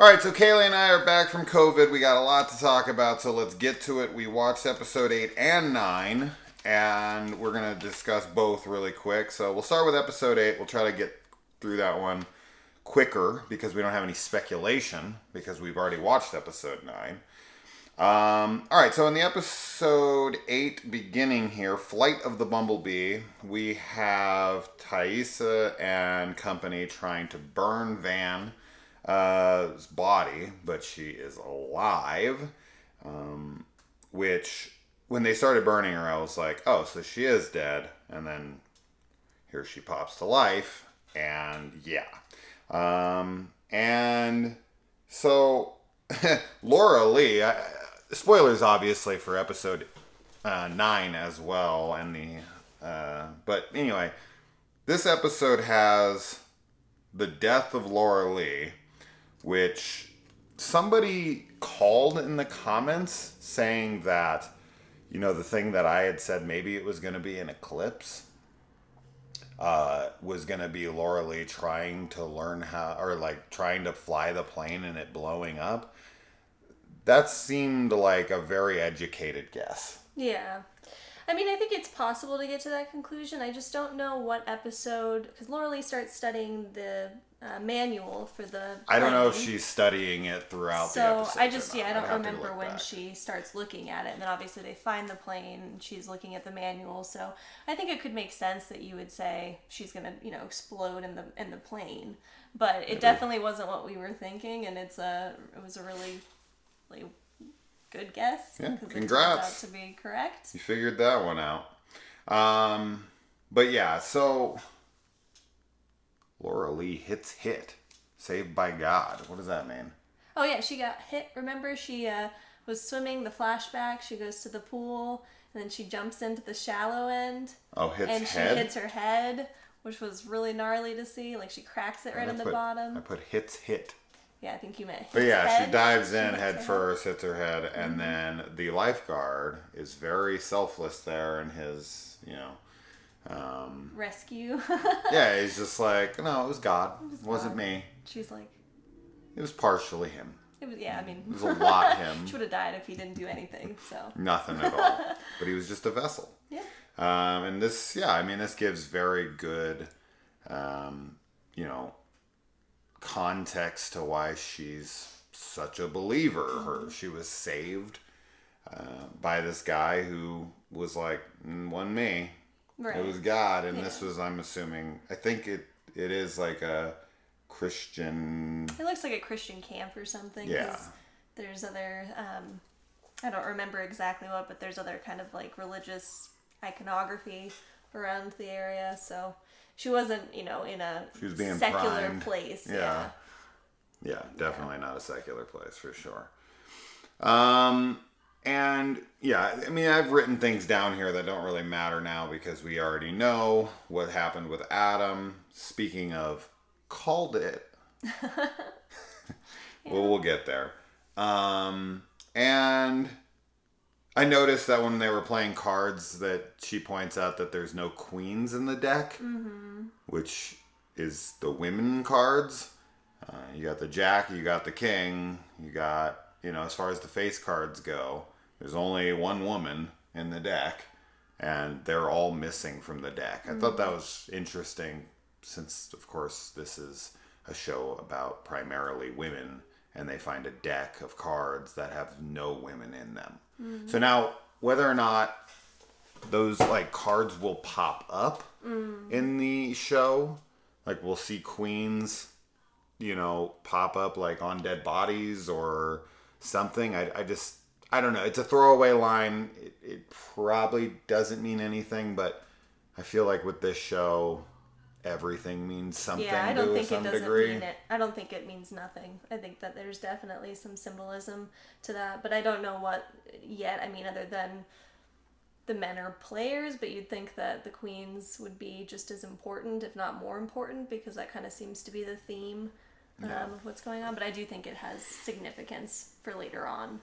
All right, so Kaylee and I are back from COVID. We got a lot to talk about, so let's get to it. We watched episode 8 and 9, and we're going to discuss both really quick. So we'll start with episode 8. We'll try to get through that one quicker because we don't have any speculation because we've already watched episode 9. All right, so in the episode 8 beginning here, Flight of the Bumblebee, we have Thaisa and company trying to burn Van's body, but she is alive, which when they started burning her, I was like, oh, so she is dead, and then here she pops to life, and yeah. And so Laura Lee, spoilers obviously for episode 9 as well, and but anyway, this episode has the death of Laura Lee, which somebody called in the comments saying that, you know, the thing that I had said maybe it was going to be an eclipse was going to be Laura Lee trying to learn how, or like trying to fly the plane and it blowing up. That seemed like a very educated guess. Yeah. I mean, I think it's possible to get to that conclusion. I just don't know what episode, because Laura Lee starts studying the manual for the plane. I don't know if she's studying it throughout the episode. So I don't remember when she starts looking at it. And then obviously they find the plane and she's looking at the manual. So I think it could make sense that you would say she's going to, explode in the plane. But it definitely wasn't what we were thinking. And it was a really good guess. Yeah, because congrats. It turns out to be correct. You figured that one out. But yeah, so Laura Lee hit. Saved by God. What does that mean? Oh yeah, she got hit. Remember, she was swimming the flashback. She goes to the pool, and then she jumps into the shallow end. Oh, hits and head? she hits her head, which was really gnarly to see. Like, she cracks it right on the bottom. I put hit. Yeah, I think you meant hits But yeah, head. she dives in head first, hits her head, and then the lifeguard is very selfless there in his, rescue. Yeah, he's just like, no, it was God. It wasn't me. She's like... It was partially him. It was, yeah, I mean... It was a lot him. She would have died if he didn't do anything, so... Nothing at all. But he was just a vessel. Yeah. And this, this gives very good, context to why she's such a believer. She was saved by this guy who was like, wasn't me. Right. It was God. And this was, I'm assuming, I think it is like a Christian... It looks like a Christian camp or something. Yeah. There's other, I don't remember exactly what, but there's other kind of like religious iconography around the area. So she wasn't, in a secular primed. place. Yeah. Yeah, definitely not a secular place for sure. And yeah, I mean, I've written things down here that don't really matter now because we already know what happened with Adam. Speaking of, called it. Well, we'll get there. And I noticed that when they were playing cards that she points out that there's no queens in the deck, which is the women cards. You got the jack, you got the king, you got, as far as the face cards go, there's only one woman in the deck, and they're all missing from the deck. I thought that was interesting since, of course, this is a show about primarily women, and they find a deck of cards that have no women in them. So now, whether or not those cards will pop up in the show, we'll see queens, pop up on dead bodies or something. I don't know. It's a throwaway line. It probably doesn't mean anything, but I feel like with this show, everything means something to some degree. I don't think it means nothing. I think that there's definitely some symbolism to that, but I don't know what yet. I mean, other than the men are players, but you'd think that the queens would be just as important, if not more important, because that kind of seems to be the theme of what's going on. But I do think it has significance for later on.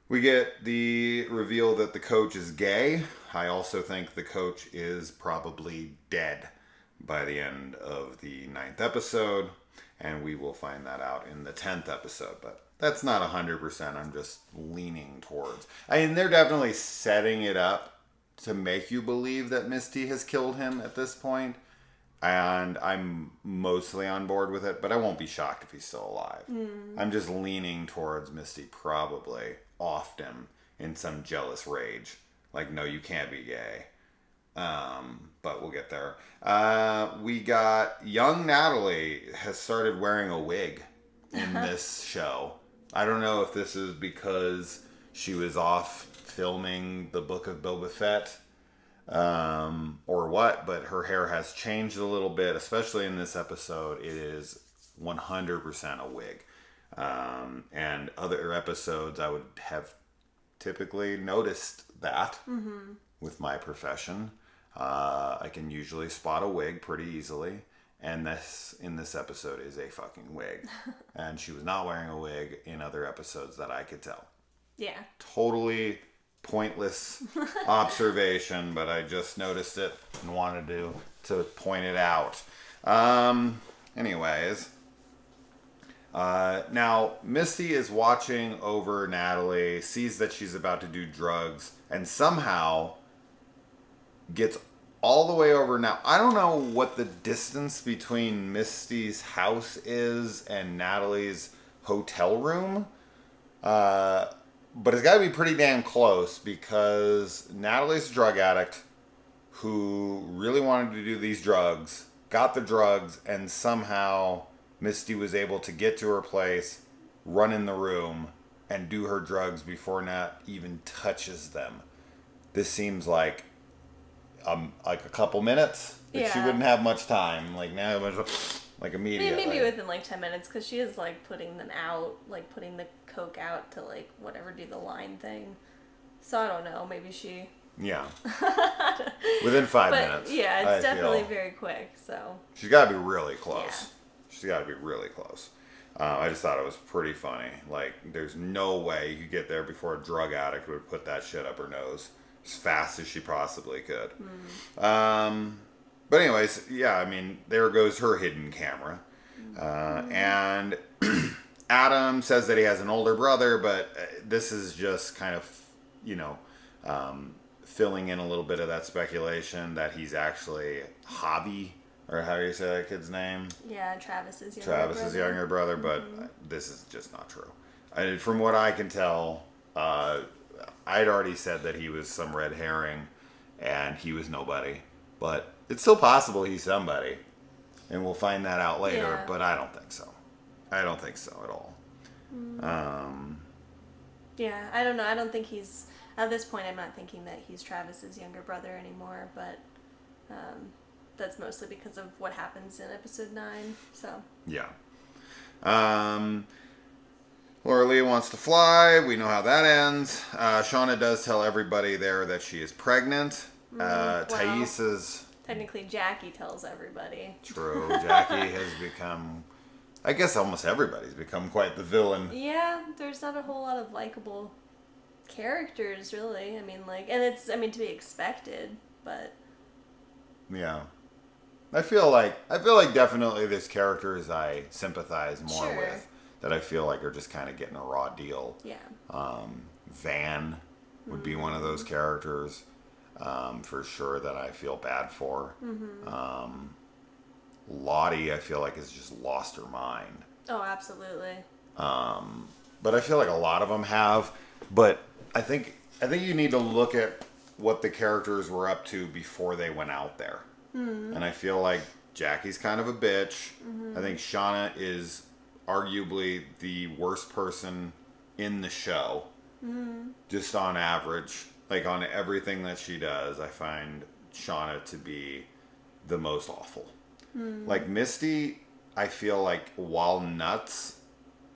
We get the reveal that the coach is gay. I also think the coach is probably dead by the end of the 9th episode. And we will find that out in the 10th episode. But that's not 100%. I'm just leaning towards. I mean, they're definitely setting it up to make you believe that Misty has killed him at this point. And I'm mostly on board with it. But I won't be shocked if he's still alive. I'm just leaning towards Misty probably offed him in some jealous rage. Like, no, you can't be gay. But we'll get there. We got young Natalie has started wearing a wig in this show. I don't know if this is because she was off filming the Book of Boba Fett, or what, but her hair has changed a little bit, especially in this episode. It is 100% a wig. And other episodes I would have typically noticed that with my profession. I can usually spot a wig pretty easily, and this in this episode is a fucking wig. And she was not wearing a wig in other episodes that I could tell. Yeah. Totally pointless observation, but I just noticed it and wanted to point it out. Anyways, now Misty is watching over Natalie, sees that she's about to do drugs, and somehow gets all the way over. Now, I don't know what the distance between Misty's house is and Natalie's hotel room, but it's got to be pretty damn close, because Natalie's a drug addict who really wanted to do these drugs, got the drugs, and somehow Misty was able to get to her place, run in the room, and do her drugs before Nat even touches them. This seems like a couple minutes. She wouldn't have much time. Like now, like immediately. Maybe within like 10 minutes, because she is like putting them out, like putting the coke out to like whatever, do the line thing. So I don't know. Maybe she. Yeah. Within 5 minutes. Yeah, it's definitely very quick. So. She's got to be really close. Yeah. She's got to be really close. I just thought it was pretty funny. Like, there's no way you could get there before a drug addict would put that shit up her nose as fast as she possibly could. But anyways, yeah, I mean, there goes her hidden camera. And Adam says that he has an older brother, but this is just kind of, filling in a little bit of that speculation that he's actually Javi, or how do you say that kid's name? Yeah, Travis's younger brother, but this is just not true. From what I can tell, I'd already said that he was some red herring, and he was nobody. But it's still possible he's somebody, and we'll find that out later. Yeah. But I don't think so. I don't think so at all. Yeah, I don't know. I don't think he's... At this point, I'm not thinking that he's Travis's younger brother anymore, but that's mostly because of what happens in episode 9, so... Yeah. Laura Lee wants to fly. We know how that ends. Shauna does tell everybody there that she is pregnant. Thais is... Technically, Jackie tells everybody. True. Jackie has become... I guess almost everybody's become quite the villain. Yeah, there's not a whole lot of likable characters, really. I mean, to be expected, but... Yeah. I feel like definitely there's characters I sympathize more with, that I feel like are just kind of getting a raw deal. Yeah. Van would be one of those characters, for sure, that I feel bad for. Lottie, I feel like, has just lost her mind. Oh, absolutely. But I feel like a lot of them have. But I think you need to look at what the characters were up to before they went out there. And I feel like Jackie's kind of a bitch. I think Shauna is arguably the worst person in the show. Just on average. Like, on everything that she does, I find Shauna to be the most awful. Like, Misty, I feel like, while nuts,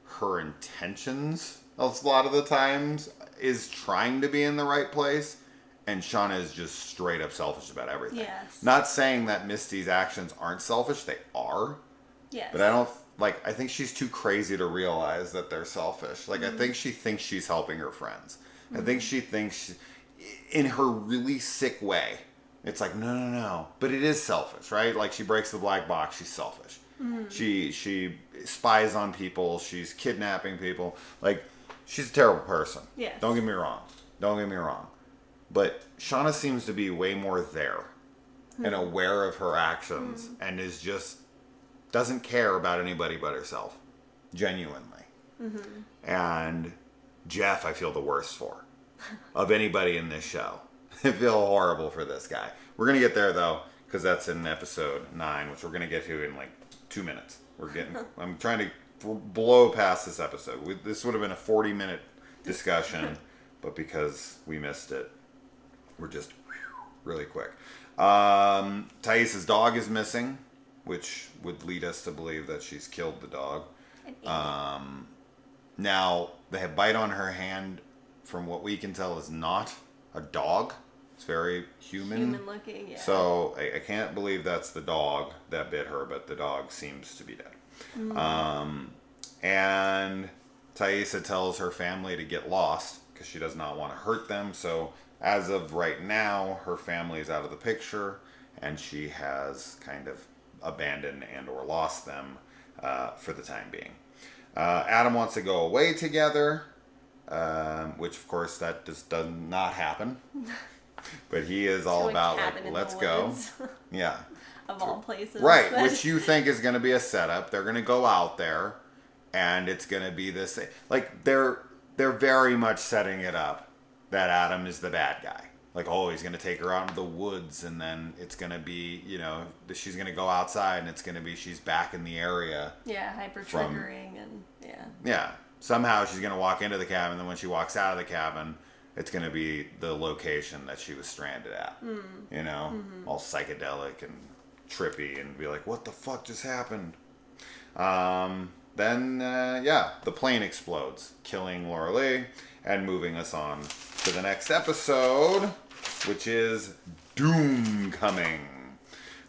her intentions a lot of the times is trying to be in the right place, and Shauna is just straight up selfish about everything. Yes. Not saying that Misty's actions aren't selfish, they are. Yes. But I think she's too crazy to realize that they're selfish. Like, I think she thinks she's helping her friends. I think she thinks, in her really sick way, it's like, no. But it is selfish, right? Like, she breaks the black box, she's selfish. She spies on people. She's kidnapping people. Like, she's a terrible person. Yes. Don't get me wrong. Don't get me wrong. But Shauna seems to be way more there and aware of her actions and is just doesn't care about anybody but herself. Genuinely. And Jeff, I feel the worst for. Of anybody in this show. I feel horrible for this guy. We're going to get there, though, because that's in episode 9, which we're going to get to in like 2 minutes. I'm trying to blow past this episode. This would have been a 40-minute discussion, but because we missed it, we're just really quick. Thais' dog is missing, which would lead us to believe that she's killed the dog. Now, the bite on her hand, from what we can tell, is not a dog. It's very human looking, yeah. So I can't believe that's the dog that bit her, but the dog seems to be dead. And Thaisa tells her family to get lost because she does not want to hurt them. So as of right now, her family is out of the picture, and she has kind of abandoned and or lost them for the time being. Adam wants to go away together, which of course that just does not happen. But he is all about like, let's go. Yeah. Of all places. Right, which you think is going to be a setup. They're going to go out there, and it's going to be this. Like they're very much setting it up that Adam is the bad guy. Like, oh, he's going to take her out into the woods, and then it's going to be, she's going to go outside, and it's going to be she's back in the area. Yeah, hyper-triggering, and yeah. Yeah. Somehow she's going to walk into the cabin, and then when she walks out of the cabin, it's going to be the location that she was stranded at. All psychedelic and trippy, and be like, what the fuck just happened? Then, the plane explodes, killing Laura Lee, and moving us on to the next episode, which is Doom Coming.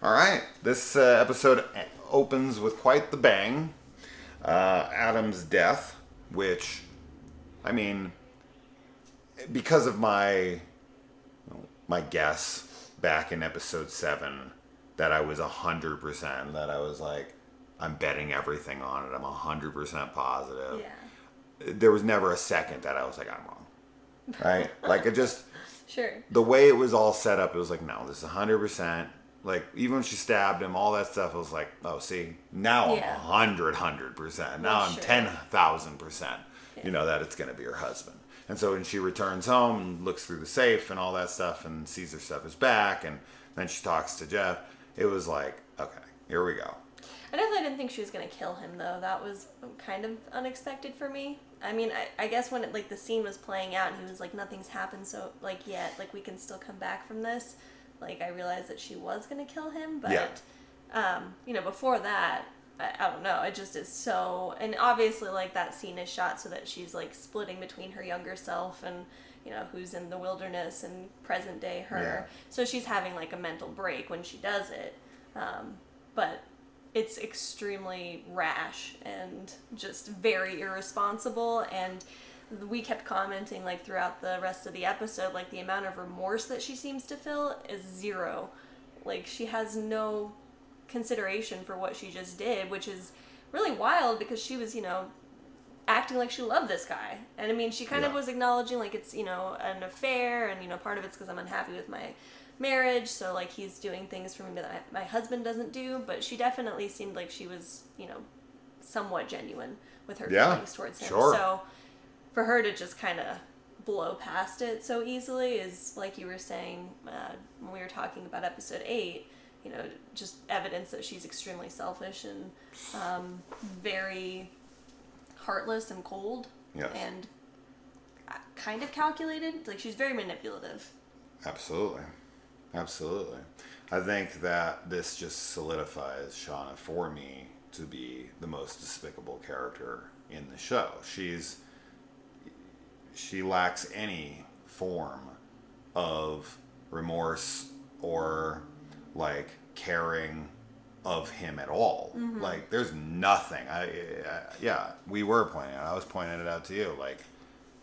All right, this episode opens with quite the bang. Adam's death, which, I mean, because of my guess back in episode 7 that I was 100%, that I was like, I'm betting everything on it. I'm 100% positive. Yeah. There was never a second that I was like, I'm wrong. Right? Like, it just... Sure. The way it was all set up, it was like, no, this is 100%. Like, even when she stabbed him, all that stuff, was like, oh, see, now I'm 100%. Now I'm 10,000%. That it's going to be her husband. And so when she returns home and looks through the safe and all that stuff and sees her stuff is back, and then she talks to Jeff, it was like, okay, here we go. I definitely didn't think she was going to kill him, though. That was kind of unexpected for me. I mean, I guess when the scene was playing out and he was like, nothing's happened, so, yet, we can still come back from this. I realized that she was going to kill him, but, before that, I don't know, it just is so, and obviously, that scene is shot so that she's, splitting between her younger self and, who's in the wilderness and present day her. Yeah. So she's having, a mental break when she does it. But it's extremely rash and just very irresponsible, and we kept commenting throughout the rest of the episode, the amount of remorse that she seems to feel is zero. She has no consideration for what she just did, which is really wild because she was, acting like she loved this guy. And I mean, she kind of was acknowledging it's, an affair, and, part of it's because I'm unhappy with my marriage, so he's doing things for me that my husband doesn't do, but she definitely seemed like she was, somewhat genuine with her feelings towards him. Sure. So for her to just kind of blow past it so easily is, like you were saying when we were talking about episode 8, just evidence that she's extremely selfish and very heartless and cold. Yes. And kind of calculated. She's very manipulative. Absolutely. I think that this just solidifies Shauna for me to be the most despicable character in the show. She lacks any form of remorse or caring of him at all. Mm-hmm. There's nothing. We were pointing out. I was pointing it out to you.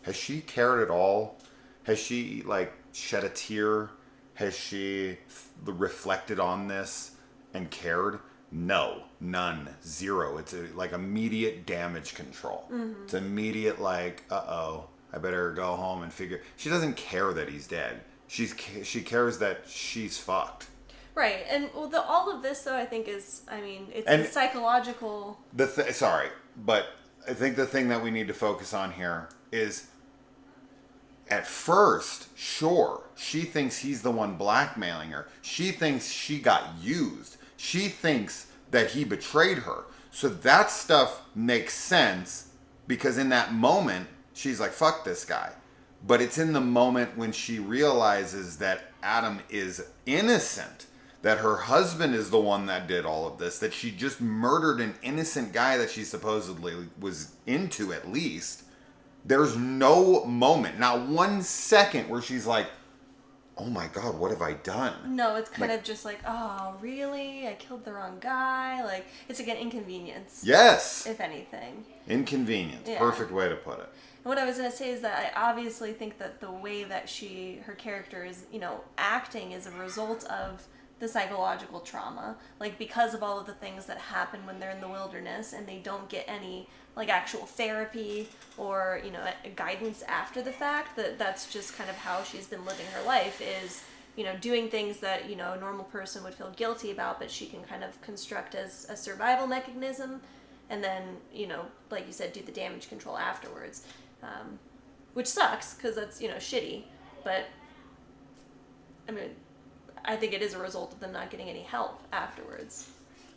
Has she cared at all? Has she shed a tear? Has she reflected on this and cared? No, none, zero. It's like immediate damage control. It's immediate like, uh-oh, I better go home and figure. She doesn't care that he's dead. She cares that she's fucked. Right, and all of this though I think is, I mean, it's And the psychological. Sorry, but I think the thing that we need to focus on here is, at first, sure, she thinks he's the one blackmailing her. She thinks she got used. She thinks that he betrayed her. So that stuff makes sense because in that moment, she's like, fuck this guy. But it's in the moment when she realizes that Adam is innocent, that her husband is the one that did all of this, that she just murdered an innocent guy that she supposedly was into at least. There's no moment, not 1 second where she's like, oh my God, what have I done? No, it's kind of just like, oh, really? I killed the wrong guy? Like, it's like an inconvenience. Yes. If anything. Inconvenience. Yeah. Perfect way to put it. And what I was going to say is that I obviously think that the way that her character is, acting is a result of the psychological trauma. Like, because of all of the things that happen when they're in the wilderness and they don't get any, like, actual therapy or, guidance after the fact, that's just kind of how she's been living her life is, doing things that, a normal person would feel guilty about, but she can kind of construct as a survival mechanism and then, like you said, do the damage control afterwards. Which sucks because that's, shitty, but I mean, I think it is a result of them not getting any help afterwards.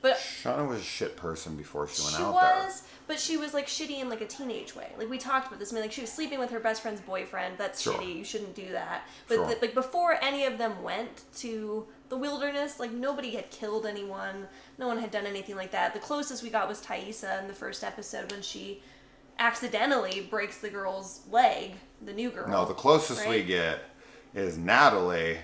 But Shauna was a shit person before she went out there. But she was like shitty in like a teenage way. Like we talked about this. I mean, like she was sleeping with her best friend's boyfriend. That's Sure. shitty. You shouldn't do that. But Sure. like before any of them went to the wilderness, like nobody had killed anyone. No one had done anything like that. The closest we got was Thaisa in the first episode when she accidentally breaks the girl's leg, the new girl. No, the closest we get is Natalie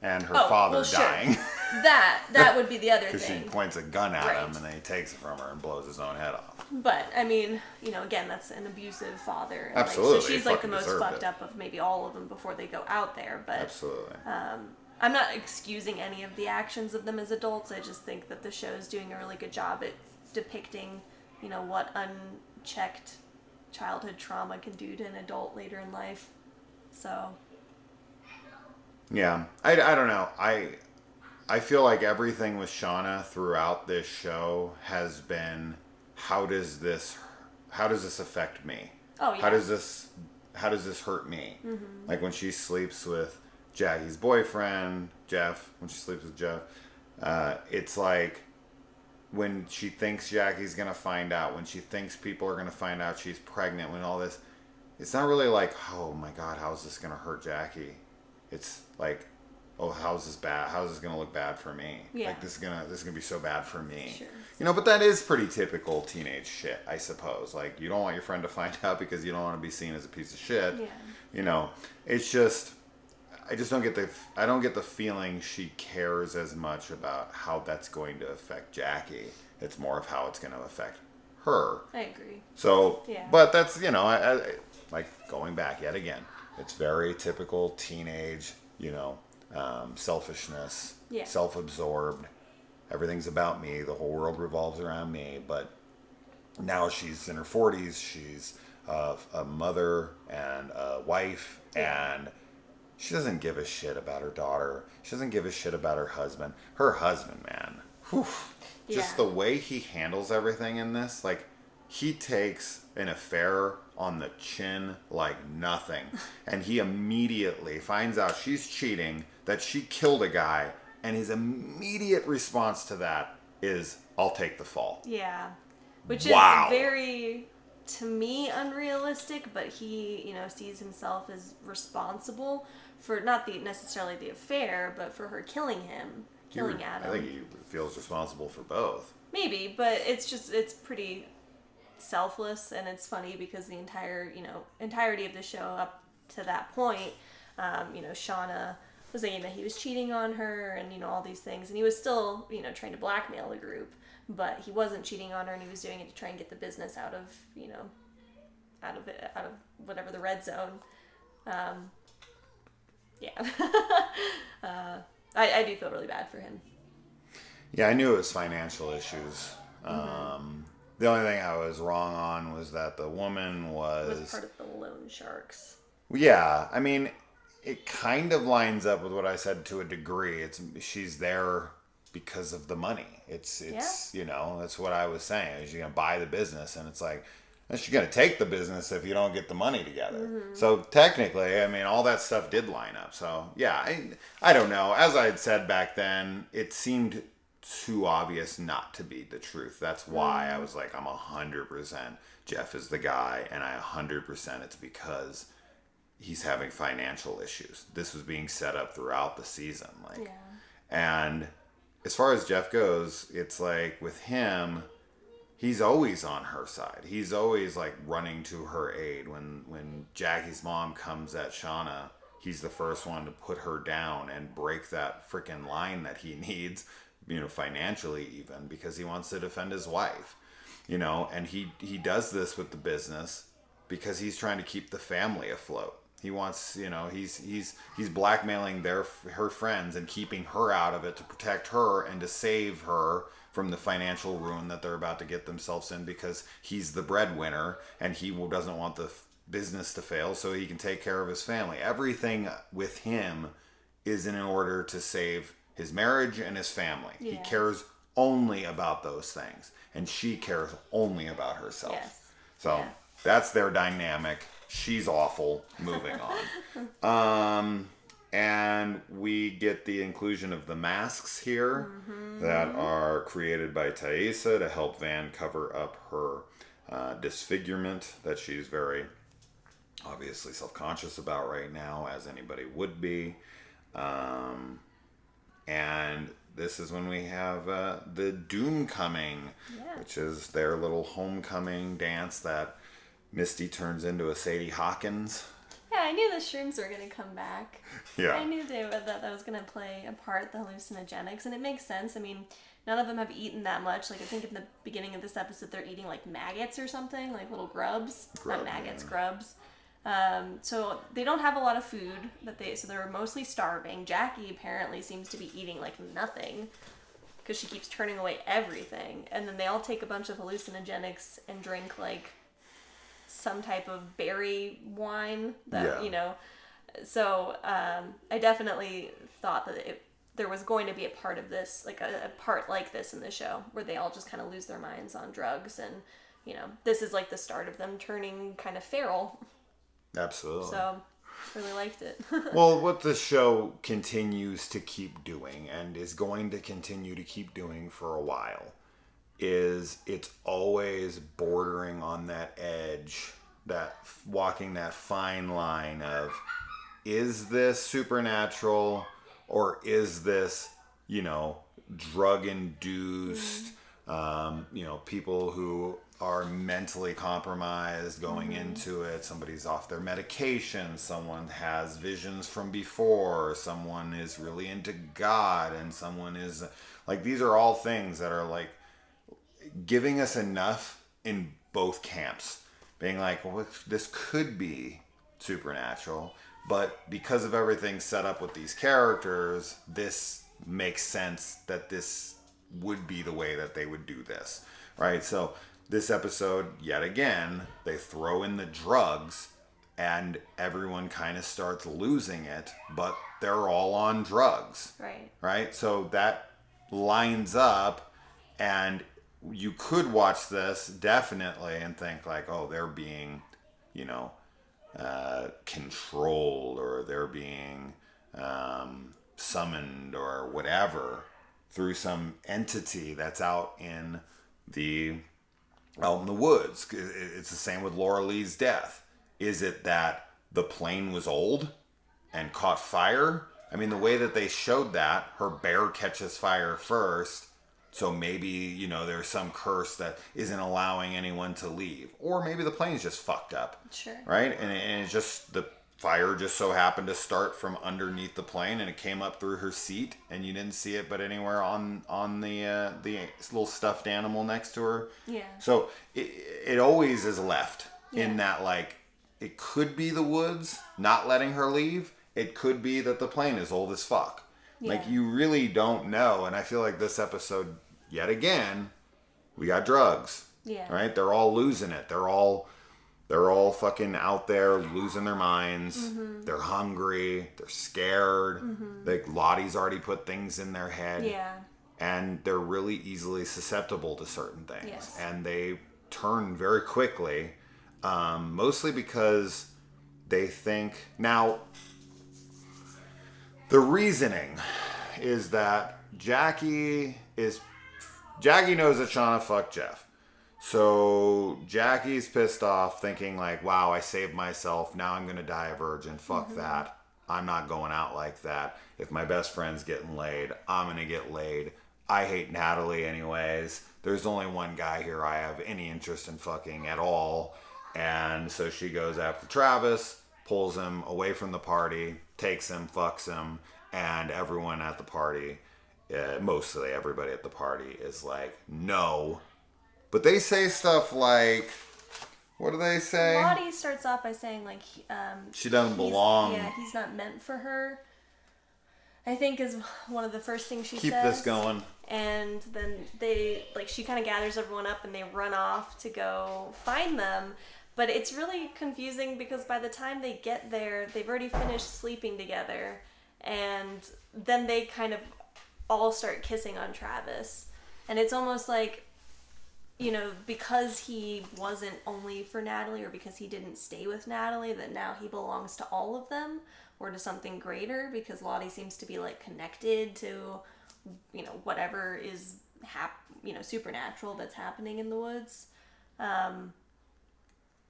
and her father dying. Sure. That would be the other Because thing. she points a gun at Right. him and then he takes it from her and blows his own head off. But, I mean, again, that's an abusive father. And, Absolutely. So she's He like the fucking most deserved fucked it. up of maybe all of them before they go out there. But Absolutely. I'm not excusing any of the actions of them as adults. I just think that the show is doing a really good job at depicting, what unchecked childhood trauma can do to an adult later in life. So. Yeah. I don't know. I feel like everything with Shauna throughout this show has been, how does this affect me? Oh, yeah. How does this hurt me? Mm-hmm. Like when she sleeps with Jackie's boyfriend, Jeff, it's like when she thinks Jackie's going to find out, when she thinks people are going to find out she's pregnant, when all this, it's not really like, oh my God, how's this going to hurt Jackie? It's like, oh, how's this bad? How's this going to look bad for me? Yeah. Like this is going to be so bad for me. Sure. But that is pretty typical teenage shit, I suppose. Like you don't want your friend to find out because you don't want to be seen as a piece of shit. Yeah. It's just, I don't get the feeling she cares as much about how that's going to affect Jackie. It's more of how it's going to affect her. I agree. So, Yeah. But that's, I like going back yet again. It's very typical teenage, selfishness, Yeah. self-absorbed. Everything's about me. The whole world revolves around me. But now she's in her 40s. She's a mother and a wife, and she doesn't give a shit about her daughter. She doesn't give a shit about her husband. Her husband, man. Whew. Just the way he handles everything in this, like, he takes an affair on the chin like nothing. And he immediately finds out she's cheating, that she killed a guy, and his immediate response to that is, I'll take the fall. Yeah. Which Wow. is very, to me, unrealistic, but he, sees himself as responsible for not necessarily the affair, but for her killing Adam. I think he feels responsible for both. Maybe, but it's pretty selfless, and it's funny because the entirety of the show up to that point, Shauna was saying that he was cheating on her and, all these things, and he was still, trying to blackmail the group, but he wasn't cheating on her, and he was doing it to try and get the business out of whatever the red zone. Yeah. I do feel really bad for him. Yeah, I knew it was financial issues. The only thing I was wrong on was that the woman Was part of the loan sharks. Yeah, I mean, it kind of lines up with what I said to a degree. She's there because of the money. It's you know, that's what I was saying. Is you're gonna buy the business, and it's like, she's gonna take the business if you don't get the money together. So technically, I mean, all that stuff did line up. So yeah, I don't know. As I had said back then, it seemed too obvious not to be the truth. That's why I was like, I'm 100% Jeff is the guy, and 100% it's because he's having financial issues. This was being set up throughout the season, like, and as far as Jeff goes, it's like with him, he's always on her side. He's always like running to her aid. When Jackie's mom comes at Shauna, he's the first one to put her down and break that freaking line that he needs, you know, financially even, because he wants to defend his wife, you know, and he does this with the business because he's trying to keep the family afloat. He wants, you know, he's blackmailing her friends and keeping her out of it to protect her and to save her from the financial ruin that they're about to get themselves in, because he's the breadwinner and he doesn't want the business to fail so he can take care of his family. Everything with him is in order to save his marriage and his family. Yeah. He cares only about those things, and she cares only about herself. Yes. So that's their dynamic. She's awful. Moving on. And we get the inclusion of the masks here that are created by Taissa to help Van cover up her disfigurement that she's very obviously self-conscious about right now, as anybody would be. And this is when we have the Doom Coming, which is their little homecoming dance that Misty turns into a Sadie Hawkins. Yeah, I knew the shrooms were going to come back. Yeah. I knew that was going to play a part, the hallucinogenics, and it makes sense. I mean, none of them have eaten that much. Like, I think in the beginning of this episode, they're eating, like, maggots or something, like little grubs. Not maggots, grubs. So they don't have a lot of food, so they're mostly starving. Jackie apparently seems to be eating, like, nothing, because she keeps turning away everything. And then they all take a bunch of hallucinogenics and drink, like, some type of berry wine that, you know. So I definitely thought that there was going to be a part of this, like a part like this in the show, where they all just kind of lose their minds on drugs, and, you know, this is like the start of them turning kind of feral. Absolutely. So really liked it. Well, what the show continues to keep doing, and is going to continue to keep doing for a while, is it's always bordering on that edge, that walking that fine line of, is this supernatural or is this, you know, drug induced, you know, people who are mentally compromised going into it. Somebody's off their medication, someone has visions from before, someone is really into God, and someone is like, these are all things that are like giving us enough in both camps, being like, well, this could be supernatural, but because of everything set up with these characters, this makes sense that this would be the way that they would do this, right? So this episode, yet again, they throw in the drugs and everyone kind of starts losing it, but they're all on drugs, right? So that lines up, and you could watch this definitely and think like, oh, they're being, you know, controlled, or they're being summoned or whatever through some entity that's out in the woods. It's the same with Laura Lee's death. Is it that the plane was old and caught fire? I mean, the way that they showed that, her bear catches fire first, so maybe, you know, there's some curse that isn't allowing anyone to leave. Or maybe the plane's just fucked up. Sure. Right? And it's just, the fire just so happened to start from underneath the plane, and it came up through her seat, and you didn't see it but anywhere on the little stuffed animal next to her. Yeah. So it always is left in that, like, it could be the woods not letting her leave. It could be that the plane is old as fuck. Yeah. Like, you really don't know. And I feel like this episode, yet again, we got drugs. Yeah. Right? They're all losing it. They're all fucking out there losing their minds. Mm-hmm. They're hungry. They're scared. Mm-hmm. Like, Lottie's already put things in their head. Yeah. And they're really easily susceptible to certain things. Yes. And they turn very quickly. Mostly because they think... Now, the reasoning is that Jackie knows that Shauna fucked Jeff. So Jackie's pissed off, thinking like, wow, I saved myself. Now I'm going to die a virgin. Fuck that. I'm not going out like that. If my best friend's getting laid, I'm going to get laid. I hate Natalie anyways. There's only one guy here I have any interest in fucking at all. And so she goes after Travis, pulls him away from the party, takes him, fucks him, and everyone at the party, mostly everybody at the party, is like, no. But they say stuff like, what do they say? Lottie starts off by saying, like, she doesn't belong. Yeah, he's not meant for her, I think, is one of the first things she says. Keep this going. And then she kind of gathers everyone up and they run off to go find them. But it's really confusing because by the time they get there, they've already finished sleeping together. And then they kind of all start kissing on Travis. And it's almost like, you know, because he wasn't only for Natalie or because he didn't stay with Natalie, that now he belongs to all of them or to something greater, because Lottie seems to be like connected to, you know, whatever is supernatural that's happening in the woods.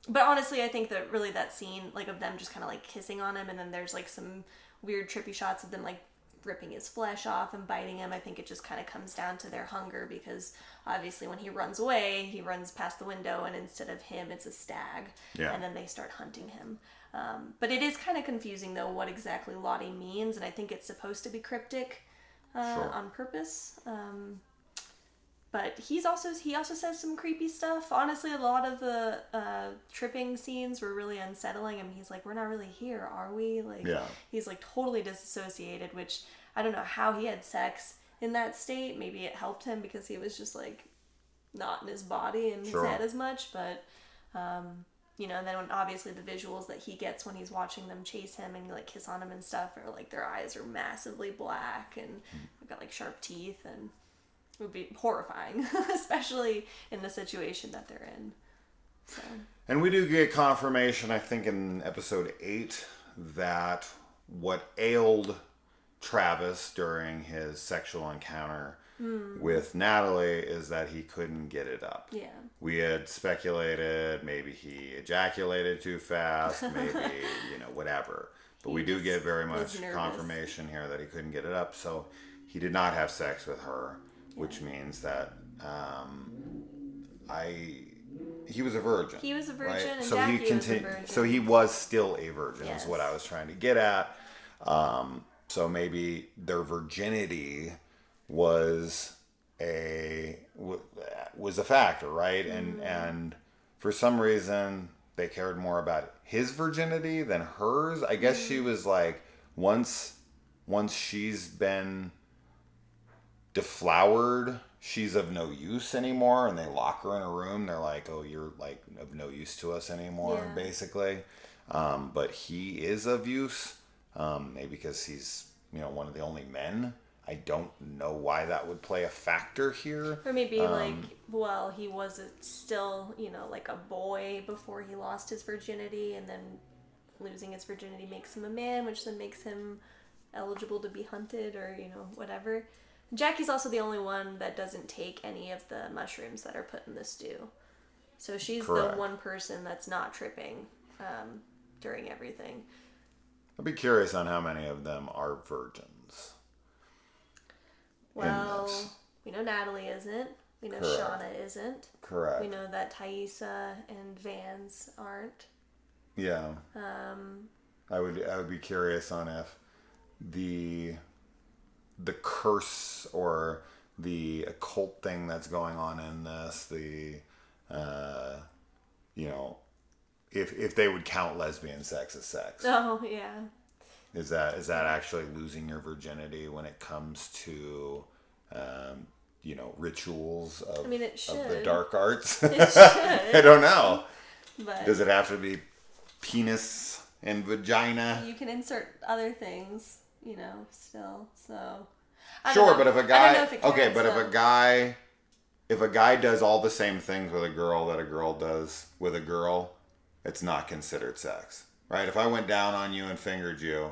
But honestly, I think that really that scene, like, of them just kind of like kissing on him, and then there's like some weird trippy shots of them like ripping his flesh off and biting him. I think it just kind of comes down to their hunger, because obviously when he runs away, he runs past the window, and instead of him, it's a stag. Yeah. And then they start hunting him. But it is kind of confusing, though, what exactly Lottie means, and I think it's supposed to be cryptic on purpose. But he also says some creepy stuff. Honestly, a lot of the tripping scenes were really unsettling. I mean, he's like, we're not really here, are we? Like, yeah. He's like totally disassociated, which I don't know how he had sex in that state. Maybe it helped him because he was just like not in his body and his head as much. But, you know, and then obviously the visuals that he gets when he's watching them chase him and like kiss on him and stuff are like their eyes are massively black and they've got like sharp teeth, and it would be horrifying, especially in the situation that they're in. So. And we do get confirmation, I think, in episode 8, that what ailed Travis during his sexual encounter with Natalie is that he couldn't get it up. Yeah. We had speculated maybe he ejaculated too fast, maybe, you know, whatever. But we do get very much confirmation here that he couldn't get it up. So he did not have sex with her. Which means that he was a virgin. He was a virgin, right? and so Jackie was a virgin. So he was still a virgin, yes. is what I was trying to get at. So maybe their virginity was a factor, right? And for some reason they cared more about his virginity than hers. I guess she was like, once she's been deflowered, she's of no use anymore, and they lock her in a room. They're like, oh, you're like of no use to us anymore, basically. But he is of use, maybe because he's, you know, one of the only men. I don't know why that would play a factor here. Or maybe he was still, you know, like a boy before he lost his virginity, and then losing his virginity makes him a man, which then makes him eligible to be hunted, or, you know, whatever. Jackie's also the only one that doesn't take any of the mushrooms that are put in the stew. So she's the one person that's not tripping during everything. I'd be curious on how many of them are virgins. Well, we know Natalie isn't. We know Shauna isn't. Correct. We know that Thaisa and Vans aren't. Yeah. I would be curious on if the curse or the occult thing that's going on in this, you know, if they would count lesbian sex as sex. Oh, yeah. Is that actually losing your virginity when it comes to, rituals of, I mean, it should. of the dark arts? It should. I don't know. But does it have to be penis and vagina? you can insert other things, still. So. Sure, but if a guy, if a guy does all the same things with a girl that a girl does with a girl, it's not considered sex, right? If I went down on you and fingered you,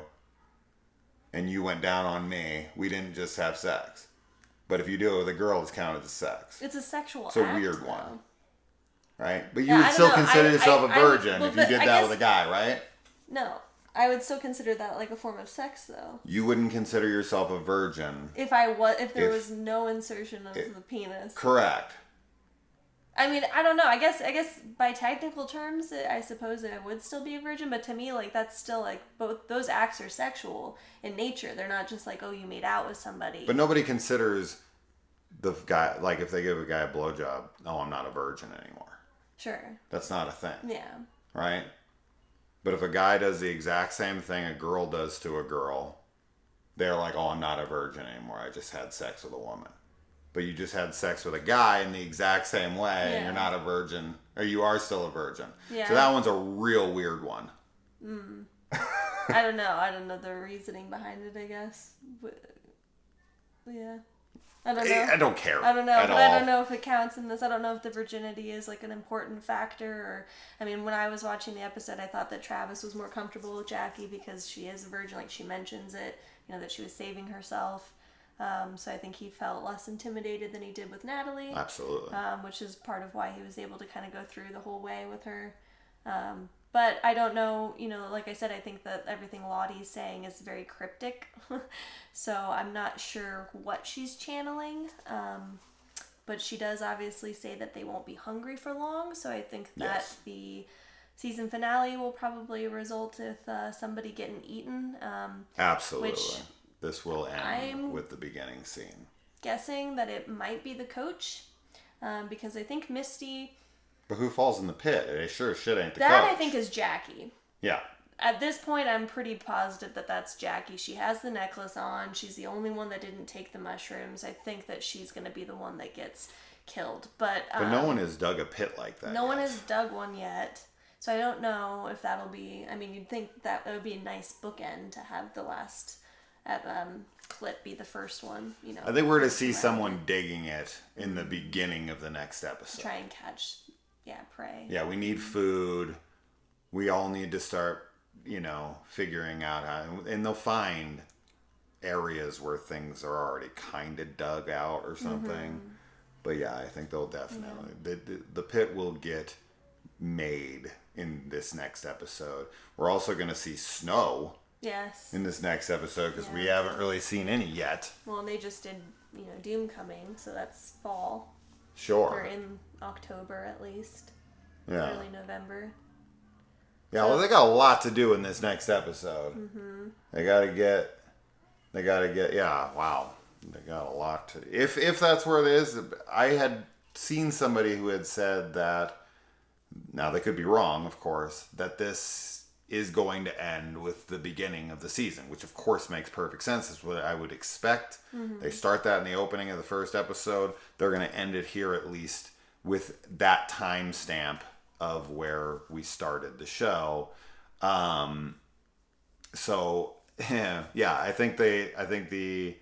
and you went down on me, we didn't just have sex. But if you do it with a girl, it's counted as sex. It's a sexual act. It's a act, weird though. one, right? But you would still consider yourself a virgin if you did that with a guy, right? No. I would still consider that like a form of sex, though. You wouldn't consider yourself a virgin if there was no insertion of the penis. Correct. I mean, I don't know. I guess by technical terms, I suppose that I would still be a virgin. But to me, like that's still like both those acts are sexual in nature. They're not just like, oh, you made out with somebody. But nobody considers the guy, like if they give a guy a blowjob, oh, I'm not a virgin anymore. Sure. That's not a thing. Yeah. Right. But if a guy does the exact same thing a girl does to a girl, they're like, oh, I'm not a virgin anymore. I just had sex with a woman. But you just had sex with a guy in the exact same way, and you're not a virgin, or you are still a virgin. Yeah. So that one's a real weird one. I don't know. I don't know the reasoning behind it, I guess. But, yeah. I don't know. I don't care. I don't know. I don't know if it counts in this. I don't know if the virginity is like an important factor. Or, I mean, when I was watching the episode, I thought that Travis was more comfortable with Jackie because she is a virgin. Like she mentions it, that she was saving herself. So I think he felt less intimidated than he did with Natalie. Absolutely. Which is part of why he was able to kind of go through the whole way with her. But I don't know, like I said, I think that everything Lottie's saying is very cryptic. So I'm not sure what she's channeling. But she does obviously say that they won't be hungry for long. So I think that the season finale will probably result with somebody getting eaten. Absolutely. Which this will end with the beginning scene. Guessing that it might be the coach. Because I think Misty... But who falls in the pit? It sure as shit ain't the coach. That I think is Jackie. Yeah. At this point, I'm pretty positive that that's Jackie. She has the necklace on. She's the only one that didn't take the mushrooms. I think that she's going to be the one that gets killed. But no one has dug a pit like that. No one has dug one yet. So I don't know if that'll be... I mean, you'd think that would be a nice bookend to have the last clip be the first one. I think we're to see someone digging it in the beginning of the next episode. Try and catch... Yeah, prey. Yeah, we need food. We all need to start, figuring out how... And they'll find areas where things are already kind of dug out or something. Mm-hmm. But yeah, I think they'll definitely... Yeah. The pit will get made in this next episode. We're also going to see snow. Yes. In this next episode because we haven't really seen any yet. Well, and they just did, Doom Coming, so that's fall. Sure. Or in October at least. Yeah. Early November. Yeah, well, they got a lot to do in this next episode. Mm-hmm. They gotta get, yeah, wow. They got a lot to, if that's where it is. I had seen somebody who had said that, now they could be wrong, of course, that this is going to end with the beginning of the season, which of course makes perfect sense. That's what I would expect. Mm-hmm. They start that in the opening of the first episode. They're going to end it here at least with that timestamp of where we started the show. So yeah, I think the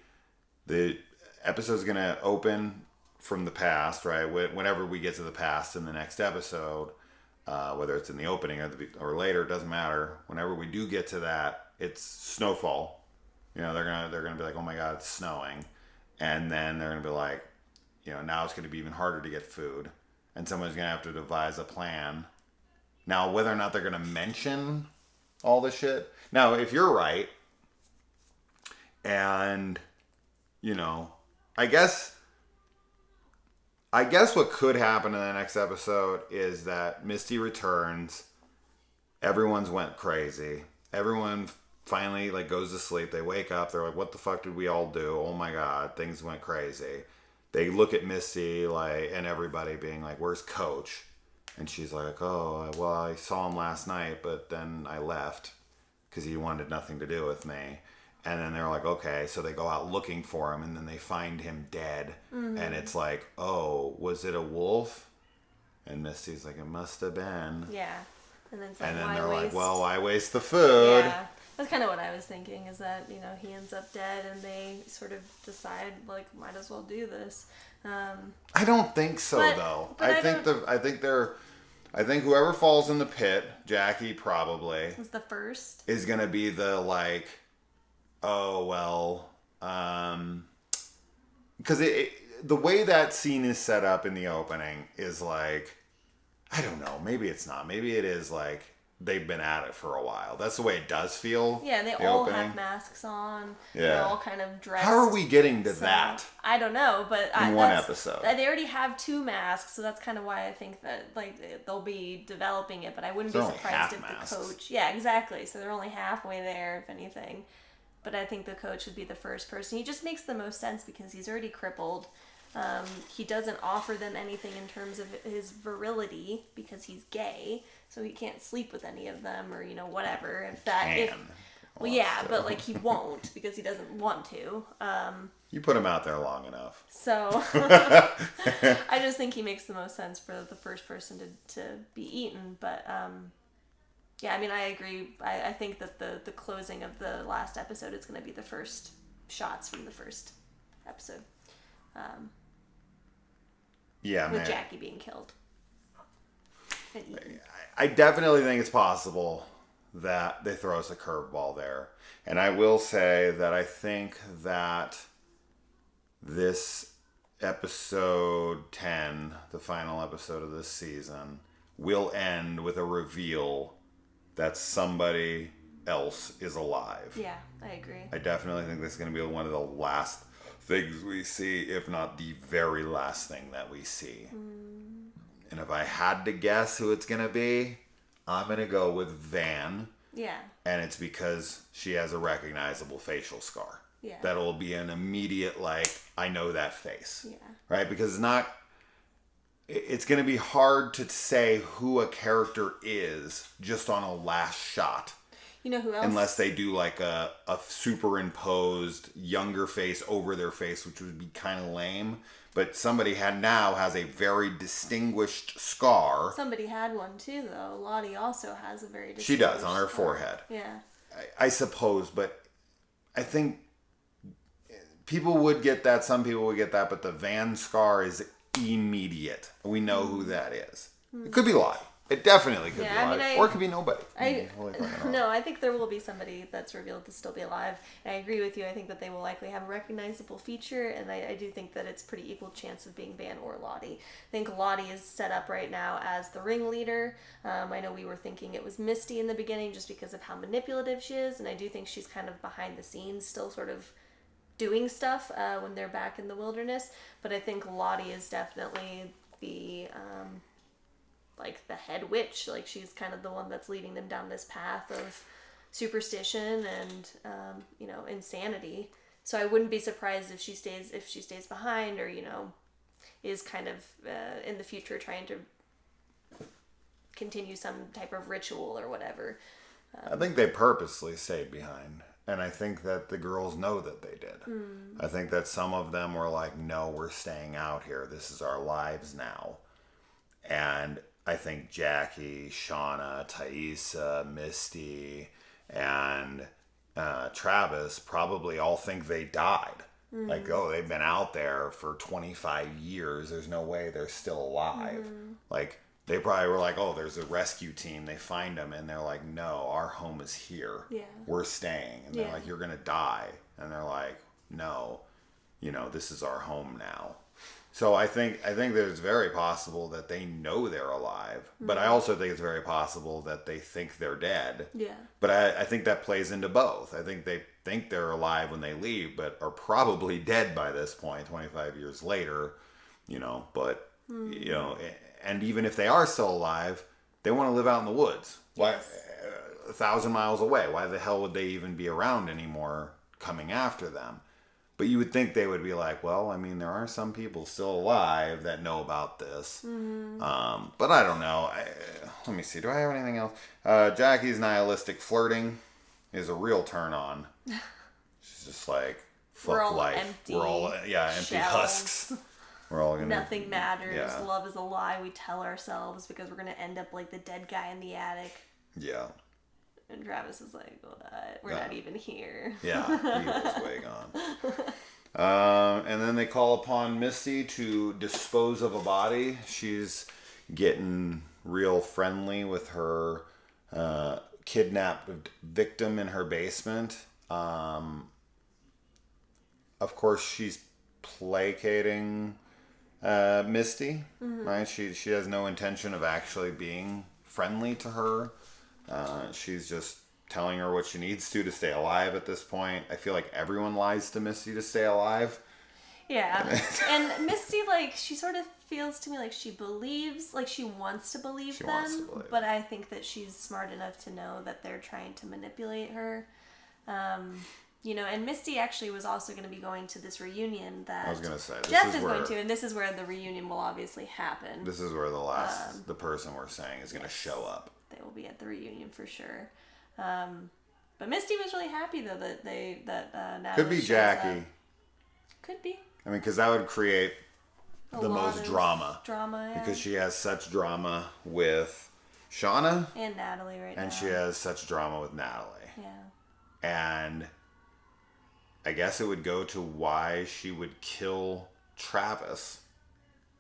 episode's going to open from the past, right? Whenever we get to the past in the next episode. Whether it's in the opening or later, it doesn't matter. Whenever we do get to that, it's snowfall. They're gonna be like, oh my god, it's snowing, and then they're gonna be like, now it's gonna be even harder to get food, and someone's gonna have to devise a plan. Now, whether or not they're gonna mention all this shit. Now, if you're right, and I guess what could happen in the next episode is that Misty returns. Everyone's went crazy. Everyone finally goes to sleep. They wake up. They're like, what the fuck did we all do? Oh my god, things went crazy. They look at Misty and everybody being like, where's Coach? And she's like, oh, well, I saw him last night, but then I left because he wanted nothing to do with me. And then they're like, okay, so they go out looking for him, and then they find him dead. And it's like, oh, was it a wolf? And Misty's like, it must have been. Yeah. And then, it's like, and then why they're waste? like, well, why waste the food? Yeah. That's kind of what I was thinking, is that, you know, he ends up dead and they sort of decide, like, might as well do this. I don't think so, though. I think whoever falls in the pit, Jackie probably, was the first. Is going to be the, like, oh, well, because the way that scene is set up in the opening is like, I don't know, maybe it's not. Maybe it is like they've been at it for a while. That's the way it does feel. Yeah, and they all have masks on. Yeah. They're all kind of dressed. How are we getting to that? I don't know, but in one episode. They already have 2 masks, so that's kind of why I think that, like, they'll be developing it, but I wouldn't be surprised if the coach... Yeah, exactly. So they're only halfway there, if anything. But I think the coach would be the first person. He just makes the most sense because he's already crippled. He doesn't offer them anything in terms of his virility because he's gay, so he can't sleep with any of them, or, you know, whatever. Well, yeah, but, like, he won't because he doesn't want to. You put him out there long enough. So I just think he makes the most sense for the first person to be eaten. But yeah, I mean, I agree. I think that the closing of the last episode is going to be the first shots from the first episode. Yeah, with Jackie being killed. I definitely think it's possible that they throw us a curveball there. And I will say that I think that this episode 10, the final episode of this season, will end with a reveal that somebody else is alive. Yeah, I agree. I definitely think this is going to be one of the last things we see, if not the very last thing that we see. And if I had to guess who it's going to be, I'm going to go with Van. Yeah. And it's because she has a recognizable facial scar. Yeah. That'll be an immediate, like, I know that face. Yeah. Right? Because it's going to be hard to say who a character is just on a last shot. You know who else? Unless they do like a superimposed younger face over their face, which would be kind of lame. But somebody has a very distinguished scar. Somebody had one too, though. Lottie also has a very distinguished She does, on her scar. forehead. Yeah. I suppose, but I think people would get that, some people would get that, but the Van scar is immediate. We know who that is. It could be Lottie. It definitely could be Lottie. Or it could be nobody. No, I think there will be somebody that's revealed to still be alive. And I agree with you. I think that they will likely have a recognizable feature, and I do think that it's pretty equal chance of being Van or Lottie. I think Lottie is set up right now as the ringleader. I know we were thinking it was Misty in the beginning just because of how manipulative she is, and I do think she's kind of behind the scenes, still sort of doing stuff when they're back in the wilderness. But I think Lottie is definitely the... like the head witch, like she's kind of the one that's leading them down this path of superstition and you know, insanity. So I wouldn't be surprised if she stays behind, or, you know, is kind of in the future trying to continue some type of ritual or whatever. I think they purposely stayed behind, and I think that the girls know that they did. I think that some of them were like, no, we're staying out here, this is our lives now. And I think Jackie, Shauna, Thaisa, Misty, and Travis probably all think they died. Like, oh, they've been out there for 25 years. There's no way they're still alive. Like, they probably were like, oh, there's a rescue team. They find them, and they're like, no, our home is here. Yeah. We're staying. And they're like, you're going to die. And they're like, no, you know, this is our home now. So I think that it's very possible that they know they're alive, but I also think it's very possible that they think they're dead. Yeah. But I think that plays into both. I think they think they're alive when they leave, but are probably dead by this point, 25 years later, you know, but, you know, and even if they are still alive, they want to live out in the woods. Why, 1,000 miles away. Why the hell would they even be around anymore coming after them? But you would think they would be like, well, I mean, there are some people still alive that know about this. But I don't know. Let me see. Do I have anything else? Jackie's nihilistic flirting. is a real turn on. She's just like, fuck We're all life. empty. We're all empty shells. husks. We're all gonna. Nothing matters. Yeah. Love is a lie we tell ourselves because we're gonna end up like the dead guy in the attic. Yeah. And Travis is like, what? We're not even here. Yeah, he was way gone. And then they call upon Misty to dispose of a body. She's getting real friendly with her kidnapped victim in her basement. Of course, she's placating Misty, right? She has no intention of actually being friendly to her. She's just telling her what she needs to stay alive at this point. I feel like everyone lies to Misty to stay alive. Yeah. And Misty, like, she sort of feels to me like she believes, like she wants to believe them. But I think that she's smart enough to know that they're trying to manipulate her. You know, and Misty actually was also going to be going to this reunion that I was going to say, Jeff is going to, and this is where the reunion will obviously happen. This is where the person we're saying is going to show up. They will be at the reunion for sure. But Misty was really happy though that Natalie could be Jackie. Up. Could be. I mean, because that would create the most drama. Drama, yeah. Because she has such drama with Shauna. And Natalie right now. And she has such drama with Natalie. Yeah. And I guess it would go to why she would kill Travis.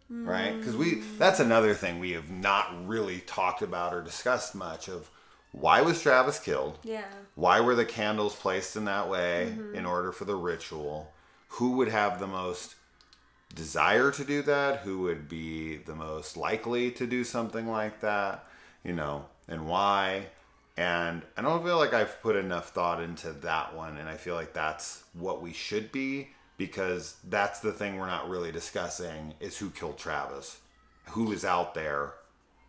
Right? Because that's another thing we have not really talked about or discussed much of why was Travis killed? Yeah. Why were the candles placed in that way in order for the ritual? Who would have the most desire to do that? Who would be the most likely to do something like that? You know, and why? And I don't feel like I've put enough thought into that one, and I feel like that's what we should be, because that's the thing we're not really discussing is who killed Travis. Who is out there?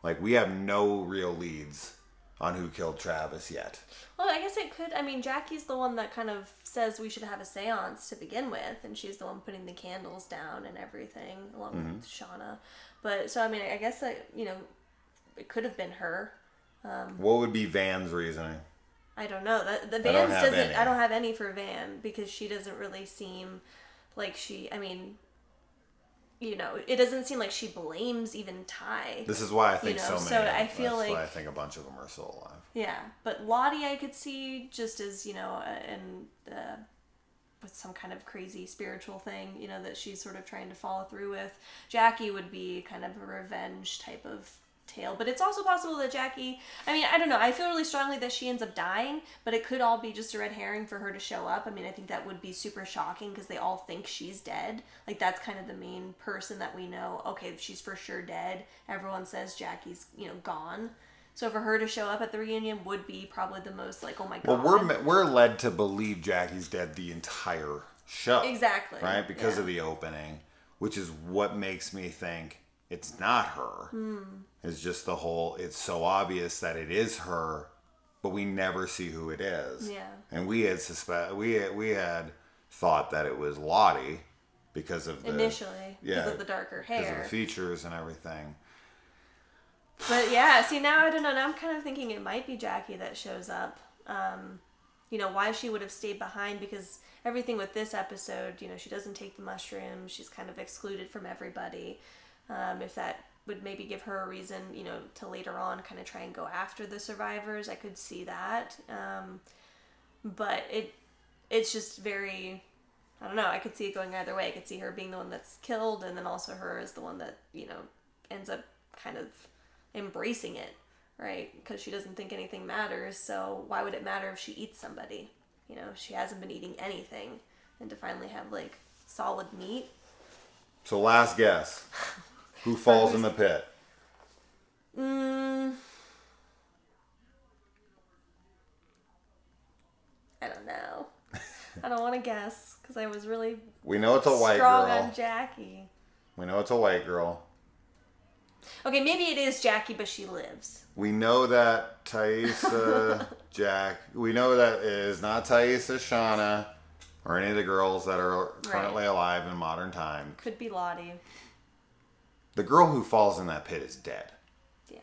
Like, we have no real leads on who killed Travis yet. Well, I guess it could. I mean, Jackie's the one that kind of says we should have a seance to begin with, and she's the one putting the candles down and everything, along with Shauna. But, so, I mean, I guess that, you know, it could have been her. What would be Van's reasoning? I don't know. The Van doesn't. I don't have any for Van because she doesn't really seem like she. I mean, you know, it doesn't seem like she blames even Ty. This is why I think so many. So I feel that's like why I think a bunch of them are still alive. Yeah, but Lottie I could see just as, you know, with some kind of crazy spiritual thing, you know, that she's sort of trying to follow through with. Jackie would be kind of a revenge type of tale, but it's also possible that Jackie, I mean, I don't know, I feel really strongly that she ends up dying, but it could all be just a red herring for her to show up. I mean, I think that would be super shocking because they all think she's dead. Like, that's kind of the main person that we know, okay, she's for sure dead. Everyone says Jackie's, you know, gone. So for her to show up at the reunion would be probably the most like, oh my god. Well, we're led to believe Jackie's dead the entire show. Exactly. Right? Because of the opening, which is what makes me think it's not her. It's just the whole, it's so obvious that it is her, but we never see who it is. Yeah. And we had we had thought that it was Lottie because of initially, because of the darker hair. Because of the features and everything. But yeah, see, now I don't know. Now I'm kind of thinking it might be Jackie that shows up. You know, why she would have stayed behind, because everything with this episode, you know, she doesn't take the mushrooms. She's kind of excluded from everybody. If that would maybe give her a reason, you know, to later on kind of try and go after the survivors, I could see that. But it's just very, I don't know, I could see it going either way. I could see her being the one that's killed, and then also her as the one that, you know, ends up kind of embracing it, right? Because she doesn't think anything matters, so why would it matter if she eats somebody? You know, she hasn't been eating anything, and to finally have like solid meat. So last guess, who falls in the pit? I don't know. I don't want to guess because I was really we know it's a white strong girl. On Jackie. We know it's a white girl. Okay, maybe it is Jackie, but she lives. We know that Thaisa, we know that it is not Thaisa, Shauna, or any of the girls that are currently alive in modern time. Could be Lottie. The girl who falls in that pit is dead. Yeah.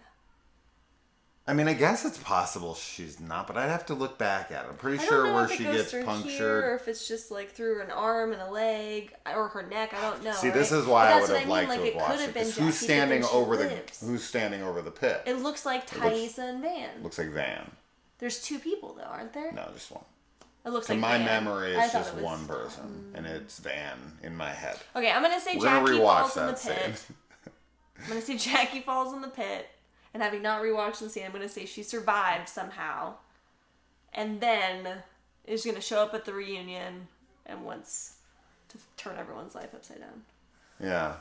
I mean, I guess it's possible she's not, but I'd have to look back at it. I'm pretty I sure don't know where if it she goes gets through punctured. here or if it's just like through an arm and a leg or her neck. I don't know. See, right? this is why But I that's would what have I mean. liked Like, to it have could watched have it. been 'Cause Jackie, who's standing but then she over lives. Who's standing over the pit? It looks like Thaisa and Van. Looks like Van. There's two people though, aren't there? No, just one. It looks To like my Van. memory, I it's thought just it was- one person, and it's Van in my head. Okay, I'm gonna say We're gonna Jackie rewatch falls in the that pit. scene. I'm gonna say Jackie falls in the pit, and having not rewatched the scene, I'm gonna say she survives somehow, and then is gonna show up at the reunion and wants to turn everyone's life upside down. Yeah.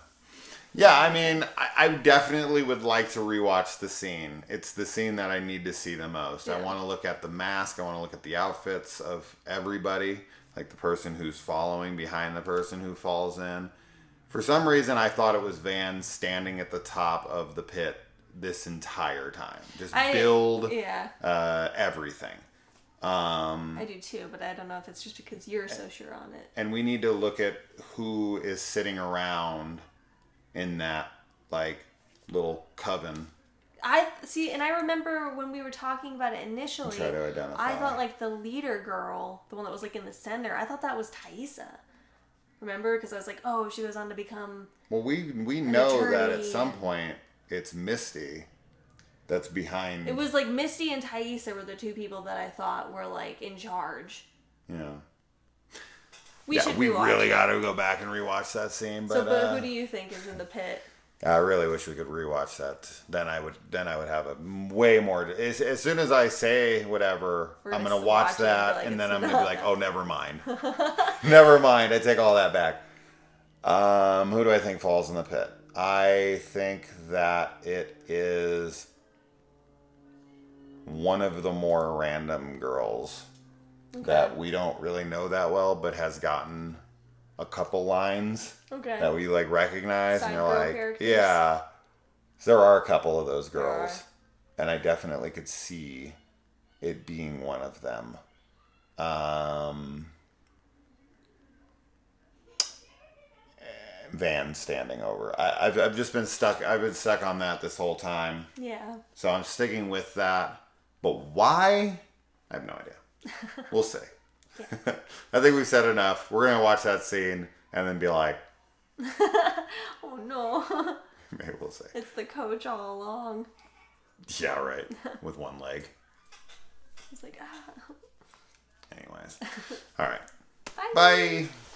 Yeah, I mean, I definitely would like to rewatch the scene. It's the scene that I need to see the most. Yeah. I want to look at the mask. I want to look at the outfits of everybody, like the person who's following behind the person who falls in. For some reason, I thought it was Van standing at the top of the pit this entire time. Just build everything. I do too, but I don't know if it's just because you're so sure on it. And we need to look at who is sitting around in that, like, little coven. I see, and I remember when we were talking about it initially, Try to identify. I thought like the leader girl, the one that was like in the center, I thought that was Thaisa. Remember? Because I was like, oh, she goes on to become. Well, we know that at attorney some point it's Misty that's behind. It was like Misty and Thaisa were the two people that I thought were like in charge. Yeah. We really got to go back and rewatch that scene. But, but who do you think is in the pit? I really wish we could rewatch that. Then I would have a way more. As soon as I say whatever, I'm gonna watch that, like, and then I'm gonna be like, oh, never mind, never mind. I take all that back. Who do I think falls in the pit? I think that it is one of the more random girls that we don't really know that well, but has gotten a couple lines that we like recognize, and you're like, characters. yeah. So there are a couple of those girls, and I definitely could see it being one of them. Van standing over. I've just been stuck. I've been stuck on that this whole time. Yeah. So I'm sticking with that. But why? I have no idea. We'll see. Yeah. I think we've said enough. We're gonna watch that scene and then be like, oh no. Maybe we'll see. It's the coach all along. Yeah, right. With one leg. He's like, ah. Anyways. All right. Bye. Bye.